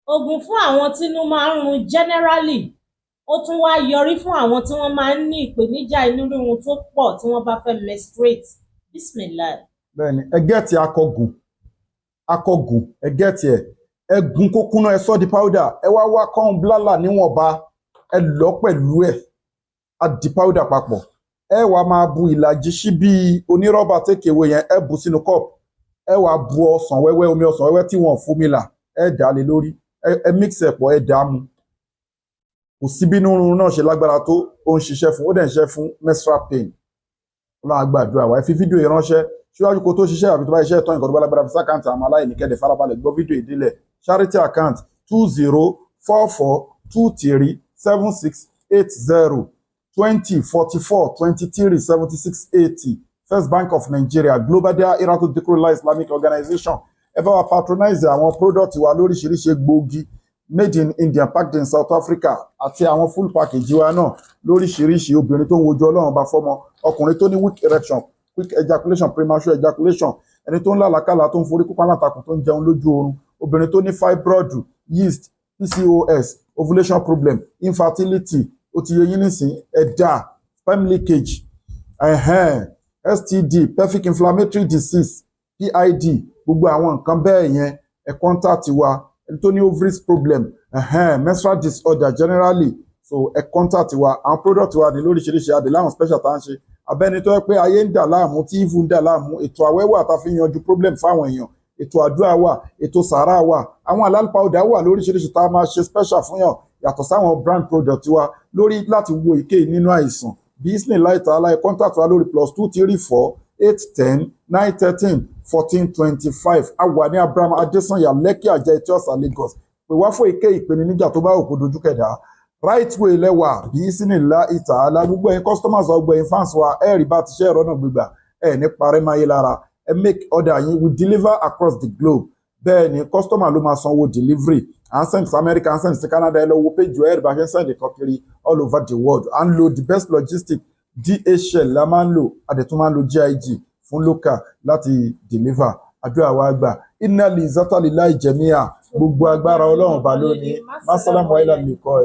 Ogun fún àwọn tínú máa ń run generally. Ó tún wá yọrí fún àwọn tí wọ́n máa ń ní ìpèníjà inú rírun tó pọ̀ tí wọ́n bá fẹ́ menstruate. Bismillah. bẹ́ẹ̀ni ẹ gẹ́ẹ̀tì akọgùn ẹ gẹ́ẹ̀tì ẹ gún kó kúnná ẹ sọ́ di powder ẹ wá kọ́hún blálà níwọ̀nba ẹ lọ pẹ̀lú ẹ á di powder papọ̀ ẹ wá máa bu ìlàjì síbí onírọ́bà tékèwé yẹn ẹ bù sínú cup ẹ wá bu ọsàn wẹ́wẹ́ omi ọsàn wẹ́wẹ́ tí wọ́n fún mi là ẹ dà lé lórí ẹ mix ẹ̀ pọ̀ ẹ dà á mu kò sí bínú rírun náà ṣe lágbára tó ó ń ṣiṣẹ́ fún ó dẹ̀ ń ṣiṣẹ́ fún menstrual pain ọlọ́run á gbàdúrà wa ẹ fi fídíò yìí ránṣẹ́ síwájú kó tó ṣiṣẹ́ àbí tó bá iṣẹ́ tán nǹkan tó bá lágbára fi sákàǹtì àwọn aláìní kẹ́dẹ̀ farabalẹ̀ gbọ́ fídíò ìdílẹ̀ charity account 2044237680 2044237680 First Bank of Nigeria Global Dahiratu Dhikrlahi Islamic Organization ẹ bá wa patronize àwọn product wa lóríṣiríṣi egbòogi made in India packed in South Africa àti àwọn full package wa náà lóríṣiríṣi obìnrin tó ń wojú Ọlọ́run bá fọ́mọ ọkùnrin tó ní weak erection quick ejaculation premature ejaculation ẹni tó ń lálàkàlà tó ń forí kópa látakùn tó ń jẹun lójú oorun obìnrin tó ní fibroid yeast PCOS ovulation problem infertility ó ti yẹ yín nísìn ẹ̀dà sperm leakage STD pelvic inflammatory disease PID gbogbo àwọn nǹkan bẹ́ẹ̀ yẹn ẹ contact wa ẹni tó ní ovaries problem menstrual disorder generally so ẹ contact wa àwọn product wa ní lóríṣiríṣi adé láwọn special tá à ń ṣe abẹ́ni tó yẹ pé ayé ń dà láàmú tí ìfù ń dà láàmú ètò àwẹ́wà tá a fi yanjú problem fáwọn èèyàn ètò àdúrà wà ètò sàárà wà àwọn àlálùpà ọ̀dà wà lóríṣiríṣi tá a máa ṣe special fún yàn yàtọ̀ sáwọn brand product wa lórí láti wo èké nínú àìsàn business láìta aláì contact wa lórí +234-810-913-1425 a wà ní Abraham Adesanya Lekki Ajah Etí Ọ̀sà Lagos pé wá fún èké ìpèníjà tó bá òkú dojú kẹdà right way lẹ́wà bí sínú ìlà ìta àlà gbogbo ẹ̀yin customers wa gbogbo ẹ̀yin fans wa ẹ̀rí bá ti ṣe ẹ̀rọ náà gbígbà ẹ̀ ní parẹ́ máyé lára ẹ make order yín we deliver across the globe bẹ́ẹ̀ ni customer ló máa sanwó delivery à ń send sí America à ń send sí Canada ẹ lọ wo page ẹ̀rí bá ṣe ń send ìkan kiri all over the world à ń lo the best logistics DHL la máa ń lò àdètún máa ń lo GIG fún local láti deliver àdúrà wa gbà iná lè zátàlí láì jẹ̀míà gbogbo agbára Ọlọ́run bá lónìí má sálámù ayélujára lè kọ́ ẹ.